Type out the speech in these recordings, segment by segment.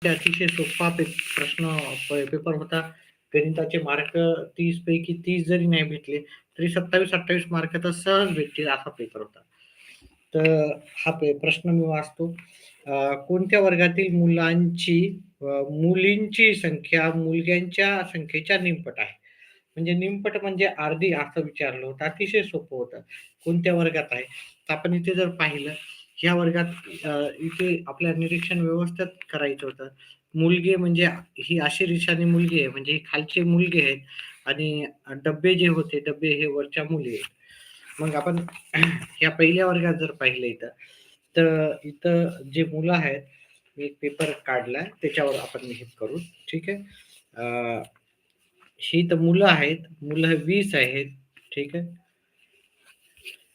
अतिशय सोपा प्रश्न पेपर होता. गणिताचे मार्क 30 पैकी 30 जरी नाही भेटले, तरी 27-28 मार्क तर सहज भेटतील असा पेपर होता. तर हा प्रश्न मी वाचतो. कोणत्या वर्गातील मुलींची संख्या मुलग्यांच्या संख्येच्या निमपट आहे? म्हणजे निमपट म्हणजे अर्धी असं विचारलं होतं. अतिशय सोपं होतं. कोणत्या वर्गात आहे? तर आपण इथे जर पाहिलं, ह्या वर्गात इथे आपल्या निरीक्षण व्यवस्थित करायचं होतं. मुलगे म्हणजे ही अशी रिशानी मुलगी आहे, म्हणजे हे खालचे मुलगे आहेत आणि डब्बे जे होते, डब्बे हे वरच्या मुली आहेत. मग आपण ह्या पहिल्या वर्गात जर पाहिलं इथं, तर इथं जे मुलं आहेत, मी एक पेपर काढलाय त्याच्यावर आपण हे करू. ठीक आहे. ही तर मुलं आहेत. मुलं 20 आहेत. ठीक आहे.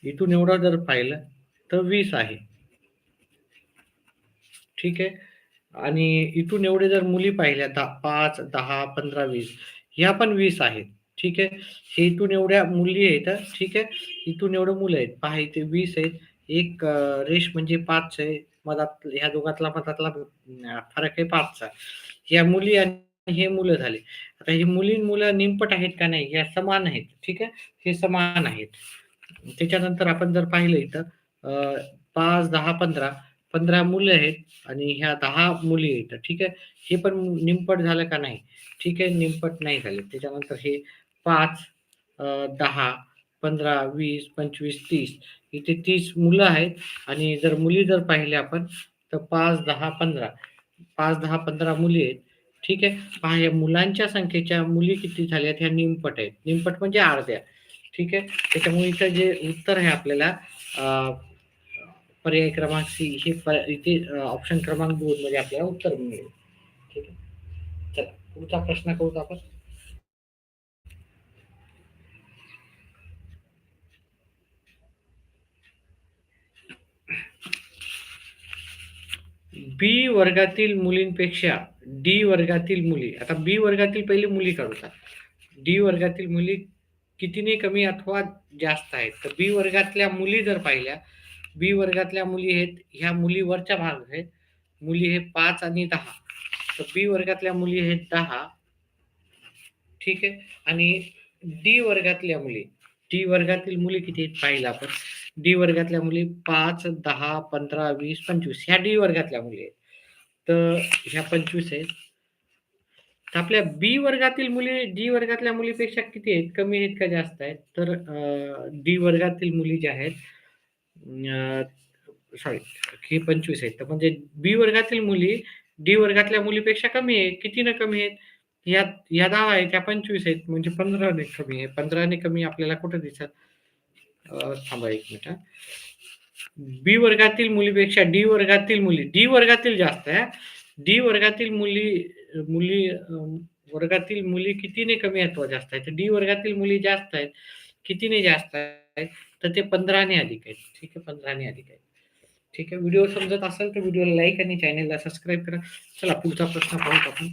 इथून एवढं जर पाहिलं तर 20 आहे. ठीक आहे. आणि इथून एवढे जर मुली पाहिल्या 5, 10, 15, 20 ह्या पण 20 आहेत. ठीक आहे. हे इथून एवढ्या मुली आहेत. ठीक आहे. इथून एवढं मुलं आहेत. पहा इथे 20 आहेत. एक रेष म्हणजे 5 आहे. मधात ह्या दोघातला मधातला फरक आहे 5चा. ह्या मुली आणि हे मुलं झाले. आता ही मुलं निमपट आहेत का नाही? ह्या समान आहेत. ठीक आहे. हे समान आहेत. त्याच्यानंतर आपण जर पाहिलं इथं 5, 10, 15 15 मुलं आहेत आणि ह्या 10 मुली आहेत. ठीक आहे. हे पण निमपट झालं का नाही? ठीक आहे. निमपट नाही झाले. त्याच्यानंतर हे 5, 10, 15, 20, 25, 30 इथे 30 मुलं आहेत आणि जर मुली जर पाहिल्या आपण तर 5, 10, 15 5, 10, 15 मुली आहेत. ठीक आहे. पहा या मुलांच्या संख्येच्या मुली किती झाल्यात ह्या निमपट आहेत. निमपट म्हणजे अर्ध्या. ठीक आहे. त्याच्यामुळे इथं जे उत्तर आहे आपल्याला पर्याय क्रमांक सी हे इथे ऑप्शन क्रमांक 2 मध्ये आपल्याला उत्तर मिळेल. ठीक आहे. चला पुढचा प्रश्न करू आपण. बी वर्गातील मुलींपेक्षा डी वर्गातील मुली, आता बी वर्गातील पहिली मुली काढूया. डी वर्गातील मुली कितीने कमी अथवा जास्त आहेत? तर बी वर्गातल्या मुली जर पाहिल्या, बी वर्गातल्या मुली आहेत ह्या मुली वरच्या भाग आहेत. मुली हे 5 आणि 10. तर बी वर्गातल्या मुली आहेत 10. ठीक आहे. आणि डी वर्गातल्या मुली, डी वर्गातील मुली किती आहेत पाहिलं आपण. डी वर्गातल्या मुली 5, 10, 15, 20, 25 ह्या डी वर्गातल्या मुली आहेत. तर ह्या 25 आहेत. तर आपल्या बी वर्गातील मुली डी वर्गातल्या मुलीपेक्षा किती आहेत? कमी आहेत का जास्त आहेत? तर डी वर्गातील मुली ज्या आहेत सॉरी हे 25 आहेत. तर म्हणजे बी वर्गातील मुली डी वर्गातल्या मुलीपेक्षा कमी आहे. कितीनं कमी आहेत? या 10 आहेत, त्या 25 आहेत. म्हणजे 15 ने कमी आहे. 15 ने कमी आपल्याला कुठं दिसत? थांबा 1 मिनिट हां. बी वर्गातील मुलीपेक्षा डी वर्गातील मुली, डी वर्गातील जास्त आहे. डी वर्गातील मुली मुली वर्गातील मुली कितीने कमी अथवा जास्त आहेत? तर डी वर्गातील मुली जास्त आहेत. कितीने जास्त आहेत? तर ते 15 ने अधिक आहेत. ठीक आहे. 15 ने अधिक आहेत. ठीक आहे. व्हिडिओ समजत असेल तर व्हिडिओला लाईक आणि चॅनलला सबस्क्राईब करा. चला पुढचा प्रश्न पाहूत आपण.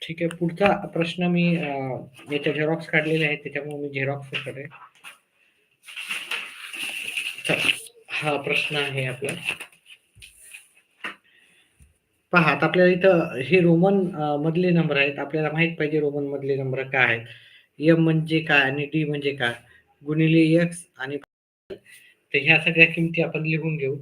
ठीक आहे. पुढचा प्रश्न मी याच्या झेरॉक्स काढलेले आहेत त्याच्यामुळे मी झेरॉक्स करेन. चला हा प्रश्न आहे आपला. पहा आता आपल्याला इथं हे रोमन मधले नंबर आहेत. आपल्याला माहित पाहिजे रोमन मधले नंबर काय आहेत. एम म्हणजे काय आणि डी म्हणजे काय, गुणिले एक्स आणि तर ह्या सगळ्या किमती आपण लिहून घेऊ.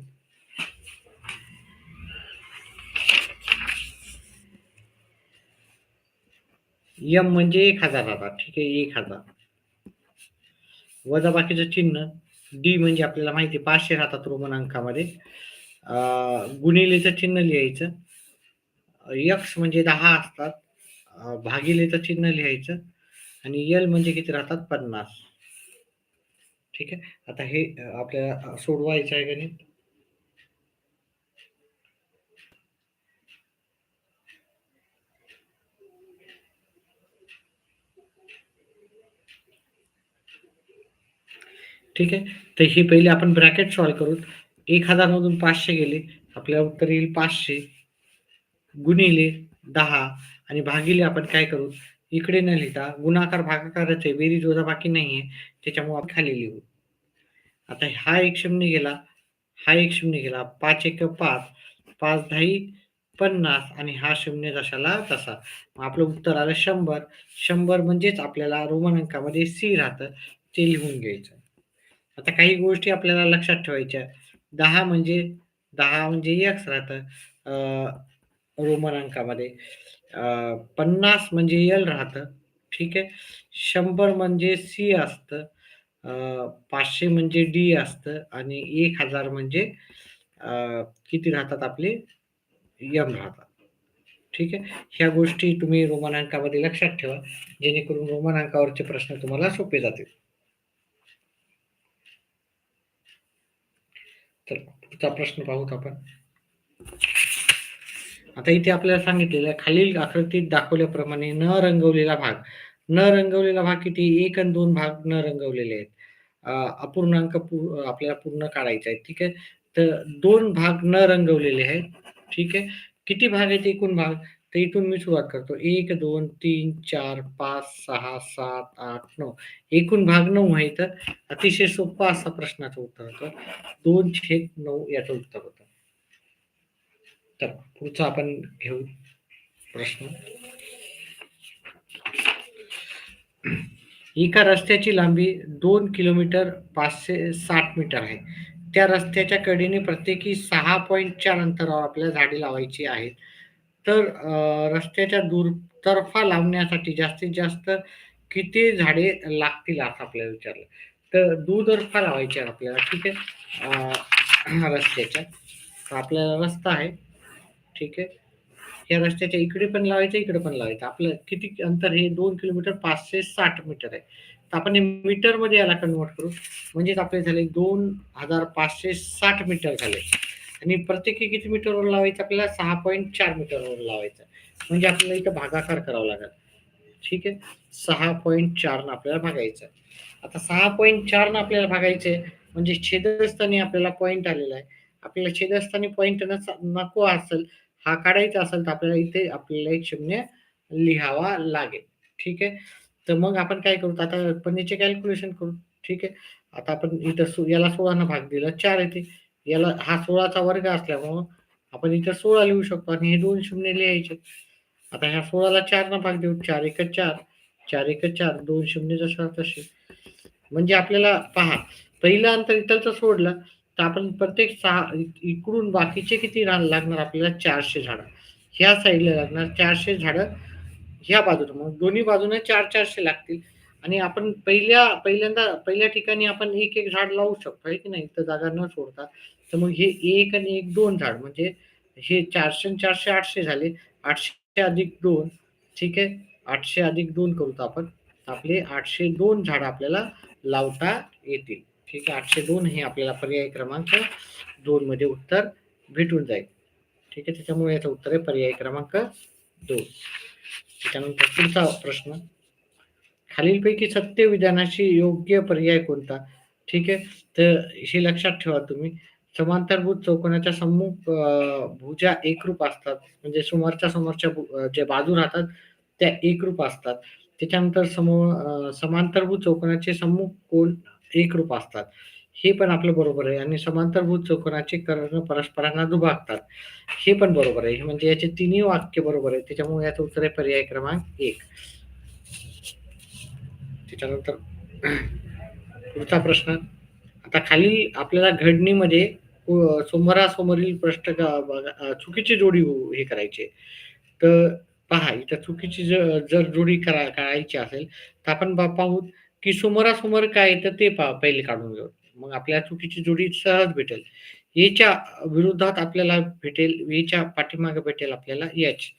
एम म्हणजे 1000 आता. ठीक आहे. 1000 वजा बाकीचं चिन्ह. डी म्हणजे आपल्याला माहिती 500 राहतात रोमन अंकामध्ये. गुणिलेचं चिन्ह लिहायचं. एक्स म्हणजे 10 असतात. भागिलेचं चिन्ह लिहायचं आणि एल म्हणजे किती राहतात? 50. ठीक आहे. आता हे आपल्याला सोडवायचं आहे गणित. ठीक आहे. तर हे पहिले आपण ब्रॅकेट सॉल्व्ह करू. 1000 मधून 500 गेले, आपल्याला उत्तर येईल 500 गुणिले 10 आणि भागिले आपण काय करू, इकडे न लिहिता गुणाकार भागाकारच आहे, बेरीज वजाबाकी नाहीये, त्याच्यामुळे आपण खाली लिहू. आता हा एक शून्य गेला, हा एक शून्य गेला, 5 एक 5 5 10 50 आणि हा शून्य जशाला तसा. मग आपलं उत्तर आलं 100. 100 म्हणजेच आपल्याला रोमन अंकामध्ये सी राहतं, ते लिहून घ्यायचं. आता काही गोष्टी आपल्याला लक्षात ठेवायच्या. 10 म्हणजे 10 म्हणजे एक्स राहतं रोमन अंकामध्ये. 50 म्हणजे एल राहतं. ठीक आहे. 100 म्हणजे सी असतं. 500 म्हणजे डी असतं आणि 1000 म्हणजे अ, किती राहतात आपले एम राहतात. ठीक आहे. ह्या गोष्टी तुम्ही रोमन अंकामध्ये लक्षात ठेवा, जेणेकरून रोमन अंकावरचे प्रश्न तुम्हाला सोपे जातील. तर पुढचा प्रश्न पाहूत आपण. आता इथे आपल्याला सांगितलेलं आहे, खालील आकृतीत दाखवल्याप्रमाणे न रंगवलेला भाग. न रंगवलेला भाग किती? 1 आणि 2 भाग न रंगवलेले आहेत. अपूर्णांक आपल्याला पूर्ण काढायचा आहे. ठीक आहे. तर 2 भाग न रंगवलेले आहेत. ठीक आहे. किती भाग आहेत एकूण भाग? तर इथून मी सुरुवात करतो. 1, 2, 3, 4, 5, 6, 7, 8, 9. एकूण भाग 9 आहे. तर अतिशय सोपा असा प्रश्नाचं उत्तर होतं. 2/9 याचं उत्तर होतं. तर पुढचा आपण घेऊ प्रश्न. एका रस्त्याची लांबी 2 किलोमीटर 560 मीटर आहे. त्या रस्त्याच्या कडेने प्रत्येकी 6.4 अंतरावर आपल्याला झाडे लावायची आहेत. तर रस्त्याच्या दुतर्फा लावण्यासाठी जास्तीत जास्त किती झाडे लागतील असं आपल्याला विचारलं. तर दुतर्फा लावायची आहे आपल्याला. ठीक आहे. रस्त्याच्या. तर आपल्याला रस्ता आहे. ठीक आहे. या रस्त्याच्या इकडे पण लावायचं, इकडे पण लावायचं. आपलं किती अंतर हे 2 किलोमीटर 560 मीटर आहे. तर आपण हे मीटरमध्ये याला कन्व्हर्ट करू. म्हणजेच आपले झाले 2560 मीटर झाले. आणि प्रत्येकी किती मीटरवर लावायचं आपल्याला? 6.4 मीटरवर लावायचं. म्हणजे आपल्याला इथं भागाकार करावा लागेल. ठीक आहे. 6.4 न आपल्याला भागायचं. आता 6.4 न आपल्याला भागायचं आहे, म्हणजे छेदस्थानी आपल्याला पॉइंट आलेला आहे. आपल्याला छेदस्थानी पॉइंट नको असेल, हा काढायचा असेल, तर आपल्याला इथे आपल्याला एक शून्य लिहावा लागेल. ठीक आहे. तर मग आपण काय करू? आता आपण याचे कॅल्क्युलेशन करू. ठीक आहे. आता आपण इथं याला 16 न भाग दिला 4 येते. याला हा 16चा वर्ग असल्यामुळं आपण इथं 16 लिहू शकतो आणि हे 2 शून्य लिहायचे. आता ह्या 16ला 4 न भाग देऊ. 4 एक 4, 4 एक 4, 2 शून्य जशा तसे. म्हणजे आपल्याला पहा, पहिलं अंतर इथलचं सोडलं, तर आपण प्रत्येक 6 इकडून बाकीचे किती लागणार आपल्याला? 400 झाडं. ह्या साईडला लागणार 400 झाडं ह्या बाजूला. मग दोन्ही बाजूने 400 लागतील आणि आपण पहिल्या ठिकाणी आपण एक झाड लावू शकतो, आहे की नाही? इथं जागा न सोडता. तर मग हे 1 आणि 1 2 झाड म्हणजे हे 400 आणि 400 800 झाले. 800 अधिक 2 ठीक आहे. 800 अधिक 2 करू तर आपण. आपले 802 झाडं आपल्याला लावता येतील. ठीक आहे. 802 हे आपल्याला पर्याय क्रमांक 2 मध्ये उत्तर भेटून जाईल. ठीक आहे. त्याच्यामुळे याचं उत्तर आहे पर्याय क्रमांक 2. त्याच्यानंतर पुढचा प्रश्न. खालीलपैकी सत्य विधानाशी योग्य पर्याय कोणता? ठीक आहे. तर हे लक्षात ठेवा तुम्ही. समांतरभुज चौकोनाच्या सम्मुख भुजा एकरूप असतात. म्हणजे समोरच्या ज्या बाजू राहतात त्या एकरूप असतात. त्याच्यानंतर समांतरभुज चौकोनाचे सम्मुख कोन एकरूप असतात. हे पण आपलं बरोबर आहे आणि समांतरभुज चौकोनाचे कर्ण परस्परांना दुभागतात. हे पण बरोबर आहे. म्हणजे याचे तिन्ही वाक्य बरोबर आहे. त्याच्यामुळे याचं उत्तर आहे पर्याय क्रमांक 1. त्याच्यानंतर पुढचा प्रश्न. आता खाली आपल्याला घडणीमध्ये समोरासमोरील चुकीची जोडी हे करायची आहे. तर पहा इथं चुकीची जर जोडी काढायची असेल, तर आपण पाहू की समोरासमोर काय येतं ते पहिले काढून घेऊ. मग आपल्याला चुकीची जोडी सहज भेटेल. एच्या विरोधात आपल्याला भेटेल, एच्या पाठीमागे भेटेल आपल्याला एच.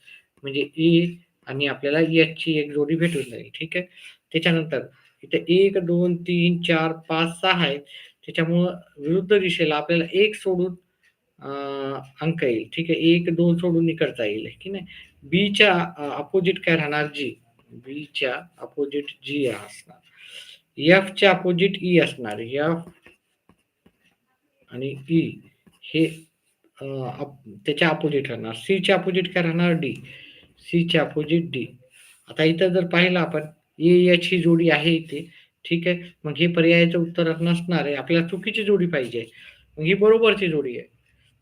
म्हणजे ए आणि आपल्याला एचची एक जोडी भेटून जाईल. ठीक आहे. त्याच्यानंतर इथे 1, 2, 3, 4, 5, 6 आहेत. त्याच्यामुळं विरुद्ध दिशेला आपल्याला 1 सोडून अ, अंक येईल. ठीक आहे. 1, 2 सोडून इकडचा येईल, की नाही. बीच्या अपोजिट काय राहणार? जी. बीच्या अपोजिट जी असणार. एफच्या अपोजिट ई असणार. एफ आणि ई हे त्याच्या अपोजिट राहणार. सीच्या अपोजिट काय राहणार? डी. सीच्या अपोजिट डी. आता इथं जर पाहिलं आपण ए एच ही जोडी आहे इथे. ठीक आहे. मग हे पर्यायाचं उत्तर नसणार आहे. आपल्याला चुकीची जोडी पाहिजे. मग ही बरोबरची जोडी आहे.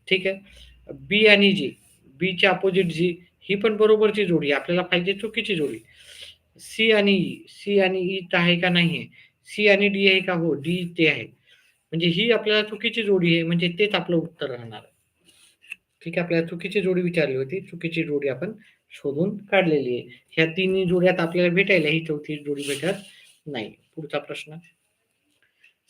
ठीक आहे. बी आणि जी, बीच्या अपोजिट जी, ही पण बरोबरची जोडी आहे. आपल्याला पाहिजे चुकीची जोडी. सी आणि ई, सी आणि ई तर आहे का नाही आहे? सी आणि डी आहे का? हो, डी ते आहे. म्हणजे ही आपल्याला चुकीची जोडी आहे, म्हणजे तेच आपलं उत्तर राहणार आहे. ठीक आहे, आपल्याला चुकीची जोडी विचारली होती. चुकीची जोडी आपण शोधून काढलेली आहे. ह्या तिन्ही जोड्यात आपल्याला भेटायला ही चौथी जोडी भेटत नाही. पुढचा प्रश्न.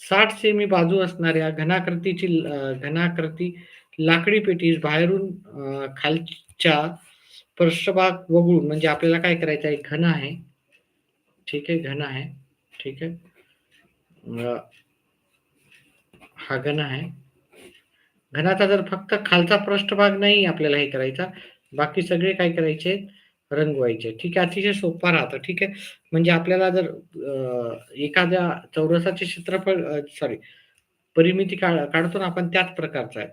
60 सेमी बाजू असणाऱ्या घनाकृती लाकडी पेटीस बाहेरून खालच्या पृष्ठभाग वगळून, म्हणजे आपल्याला काय करायचं आहे, घन आहे. ठीक आहे, घन आहे. ठीक आहे. अ, हा घन आहे. घनाचा जर फक्त खालचा पृष्ठभाग नाही आपल्याला हे करायचा, बाकी सगळे काय करायचे, रंगवायचे. ठीक आहे, अतिशय सोपा राहतं. ठीक आहे. म्हणजे आपल्याला जर एखाद्या चौरसाचे क्षेत्रफळ, सॉरी, परिमिती काढतो ना आपण, त्याच प्रकारचा आहे.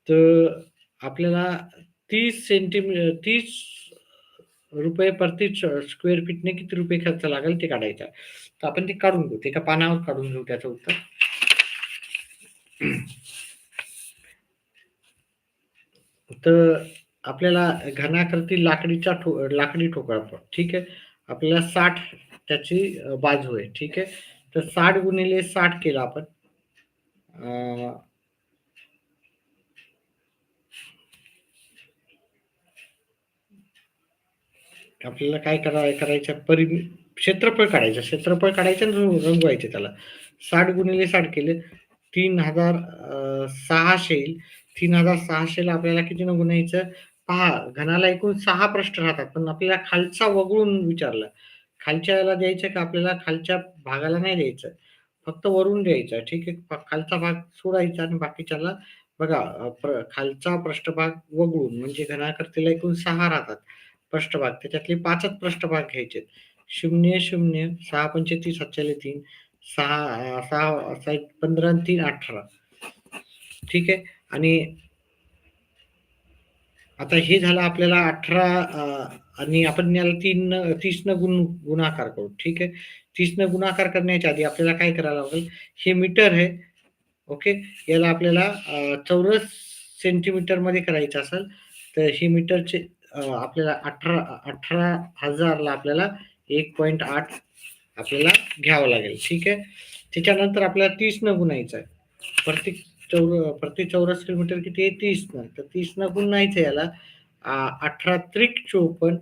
तर आपल्याला 30 रुपये प्रति स्क्वेअर फीटने किती रुपये खर्च लागेल ते काढायचं आहे. तर आपण ते काढून घेऊ. ते एका पानावर काढून घेऊ त्याचं उत्तर. तर आपल्याला घनाकृती लाकडी ठोकळा, ठीक आहे. आपल्याला 60 त्याची बाजू आहे. ठीक आहे. तर 60 गुणिले 60 केलं आपण. अ, आपल्याला काय करायचं, क्षेत्रफळ काढायचं आणि रंगवायचे त्याला. 60 गुणिले 60 केले, 3600 येईल. 3600 ला आपल्याला कितीनं गुणायचं? पहा, घनाला एकूण 6 पृष्ठ राहतात, पण आपल्याला खालचा वगळून विचारलं. खालच्याला द्यायचं का आपल्याला? खालच्या भागाला नाही द्यायचं. फक्त वरून द्यायचं. ठीक आहे. खालचा भाग सोडायचा आणि बाकीच्याला बघा, खालचा पृष्ठभाग वगळून, म्हणजे घनाकृतीला एकूण 6 राहतात पृष्ठभाग. त्याच्यातले 5च पृष्ठभाग घ्यायचे. 0, 0, 6 पंचे 30, 7 3, 6 6 15 आणि 3 18. ठीक आहे. आणि आता हे झालं आपल्याला 18, आणि आपण याला 30 न गुणाकार करू. ठीक आहे. 30 न गुणाकार करण्याच्या आधी आपल्याला काय करायला लागेल? हे मीटर आहे. ओके. याला आपल्याला चौरस सेंटीमीटरमध्ये करायचं असेल, तर हे मीटरचे आपल्याला 18,000 ला आपल्याला 1.8 आपल्याला घ्यावं लागेल. ठीक आहे. त्याच्यानंतर आपल्याला 30 न गुणायचं आहे. प्रति चौरस किलोमीटर किती आहे? 30 न. तर 30 न गुणायचं याला. 18 त्रिक 54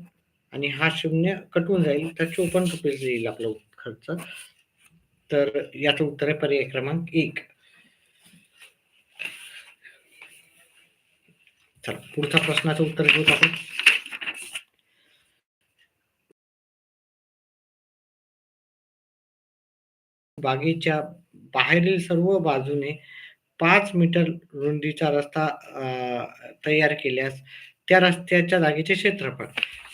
आणि हा 0 कटून जाईल, तर 54 रुपये येईल आपला खर्च. तर याचं उत्तर आहे पर्याय क्रमांक 1. चला, पुढचा प्रश्नाचं उत्तर घेऊ आपण. बागेच्या बाहेरील सर्व बाजूने 5 मीटर रुंदीचा रस्ता तयार केल्यास त्या रस्त्याच्या जागेचे क्षेत्रफळ.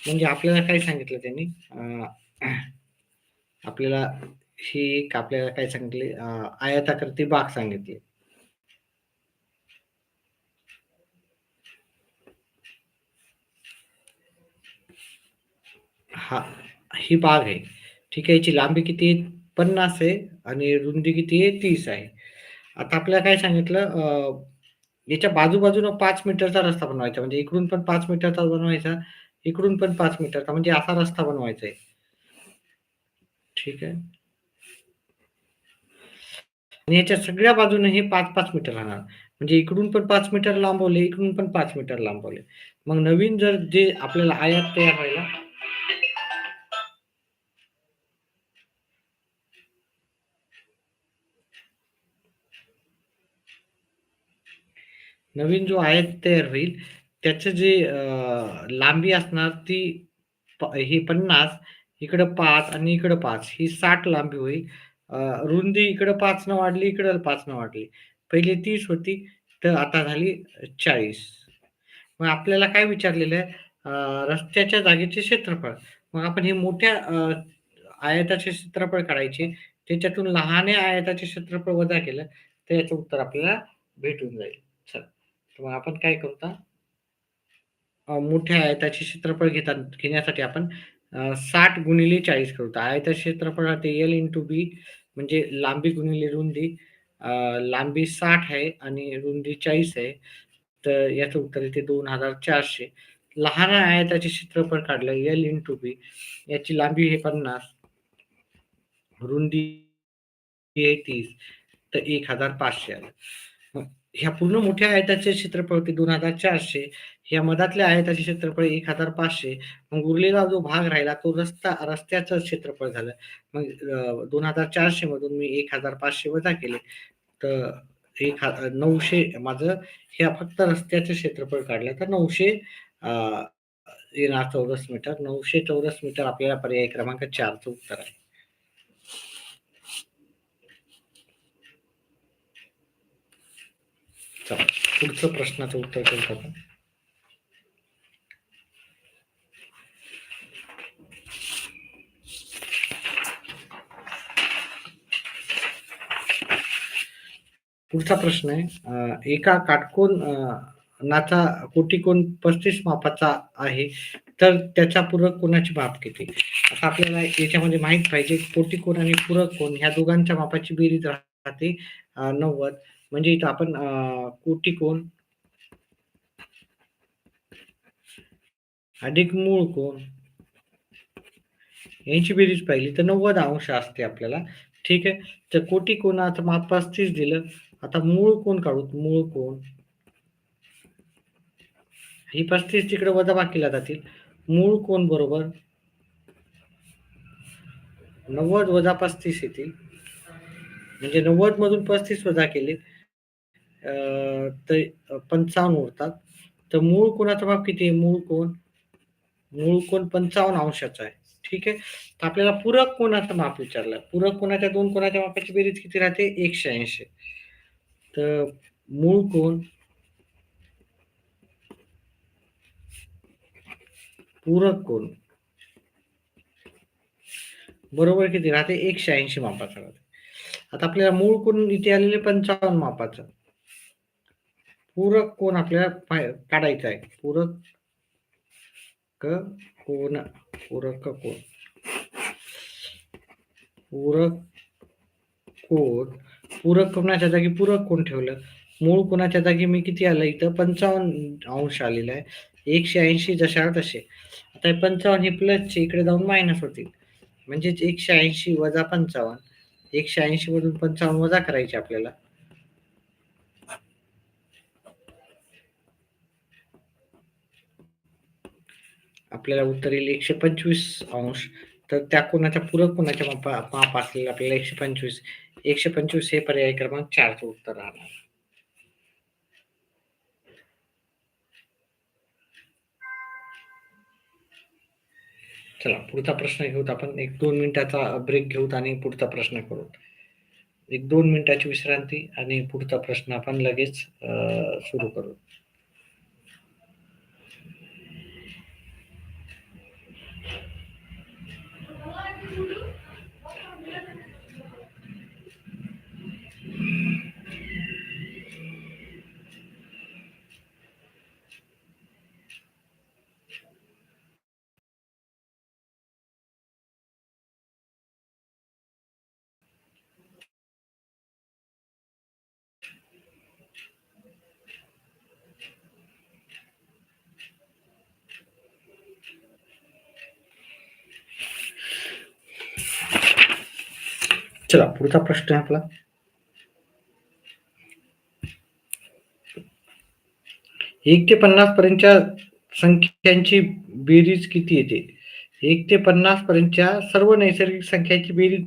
म्हणजे आपल्याला काय सांगितलं त्यांनी, आपल्याला ही एक आपल्याला काय सांगितले, आयताकृती बाग सांगितली. हा, ही बाग आहे. ठीक आहे. याची लांबी किती आहे? 50 आहे आणि रुंदी किती आहे? 30 आहे. आता आपल्याला काय सांगितलं, याच्या बाजूबाजूनं 5 मीटरचा रस्ता बनवायचा. म्हणजे इकडून पण 5 मीटरचा बनवायचा, इकडून पण 5 मीटरचा, म्हणजे असा रस्ता बनवायचा आहे. ठीक आहे. आणि याच्या सगळ्या बाजूने हे 5-5 मीटर राहणार. म्हणजे इकडून पण 5 मीटर लांबवले, इकडून पण 5 मीटर लांबवले. मग नवीन जर जे आपल्याला आयात तयार व्हायला, नवीन जो आयात तयार होईल, त्याचं जे लांबी असणार ती, ही 50, इकडं 5 आणि इकडं 5, ही 60 लांबी होईल. अ, रुंदी इकडं 5 न वाढली, इकडं 5 न वाढली. पहिले 30 होती, तर आता झाली 40. मग आपल्याला काय विचारलेलं आहे? रस्त्याच्या जागेचे क्षेत्रफळ. मग आपण हे मोठ्या आयताचे क्षेत्रफळ काढायचे. त्याच्यातून लहान्या आयताचे क्षेत्रफळ वजा केलं, तर याचं उत्तर आपल्याला भेटून जाईल. चला. तर मग आपण काय करू आता, मोठ्या आयताचे क्षेत्रफळ घेण्यासाठी आपण 60 गुणिले 40 करू. तर आयताचे क्षेत्रफळ राहते L इंटू बी, म्हणजे लांबी गुणिले रुंदी. लांबी 60 आहे आणि रुंदी 40 आहे. तर याचं उत्तर येते 2400. लहान आयताचे क्षेत्रफळ काढलं L इंटू बी. याची लांबी आहे 50, रुंदी आहे 30, तर 1500 आलं. मग ह्या पूर्ण मोठ्या आयताचे क्षेत्रफळ होते 2400. ह्या मधातल्या आयताचे क्षेत्रफळ 1500. मग उरलेला जो भाग राहिला तो रस्त्याचं क्षेत्रफळ झालं. मग 2400 मधून मी 1500 वजा केले, तर 900 माझं हे फक्त रस्त्याचं क्षेत्रफळ काढलं तर 900 येणार चौरस मीटर. 900 चौरस मीटर आपल्याला पर्याय क्रमांक 4 चं उत्तर आहे. चला पुढचं प्रश्नाचं उत्तर करू आपण. पुढचा प्रश्न आहे, एका काटकोनाचा कोटिकोन 35 मापाचा आहे, तर त्याचा पूरक कोनाचे माप किती? आता आपल्याला याच्यामध्ये माहित पाहिजे कोटिकोन आणि पूरक कोन ह्या दोघांच्या मापाची बेरीज राहते 90. म्हणजे इथं आपण कोटिकोन अधिक मूळ कोन यांची बेरीज पाहिली तर 90 अंश असते आपल्याला. ठीक आहे. तर कोटिकोनाचं माप 35 दिलं. आता मूळ कोन काढू. मूळ कोन ही 35 तिकडे वजाबाकीला जातील. मूळ कोन बरोबर 90 वजा 35 येतील. म्हणजे 90 मधून 35 वजा केले तर 55 उरतात. तर मूळ कोनाचा माप किती आहे? मूळ कोन 55 अंशाचा आहे. ठीक आहे. तर आपल्याला पूरक कोनाचं माप विचारलं. पूरक कोनाच्या दोन कोनाच्या मापाची बेरीज किती राहते? 180. तर मूळ कोन पूरक कोन बरोबर किती राहते? 180 मापाचा राहते. आता आपल्याला मूळ कोन इथे आलेले 55 मापाचं. पूरक कोन आपल्याला काढायचा आहे. पूरक कोन पूरक कोनाच्या जागी पूरक कोन ठेवलं. मूळ कोनाच्या जागी मी किती आलं इथं? 55 अंश आलेला आहे. 180 जशाला तसे. आता 55 हे प्लसचे इकडे जाऊन मायनस होतील. म्हणजेच 180 वजा 55. 180 मधून 55 वजा करायचे आपल्याला. आपल्याला उत्तर येईल 125 अंश. तर त्या कोनाच्या पूरक कोनाच्या माप असलेलं आपल्याला 125 हे पर्याय क्रमांक 4 चं उत्तर राहणार. चला पुढचा प्रश्न घेऊत आपण. 1-2 मिनिटाचा ब्रेक घेऊत आणि पुढचा प्रश्न करू. 1-2 मिनिटाची विश्रांती आणि पुढचा प्रश्न आपण लगेच सुरू करू. चला पुढचा प्रश्न आहे आपला. 1 ते 50 पर्यंतच्या संख्यांची बेरीज किती येते? 1 ते 50 पर्यंतच्या सर्व नैसर्गिक संख्यांची बेरीज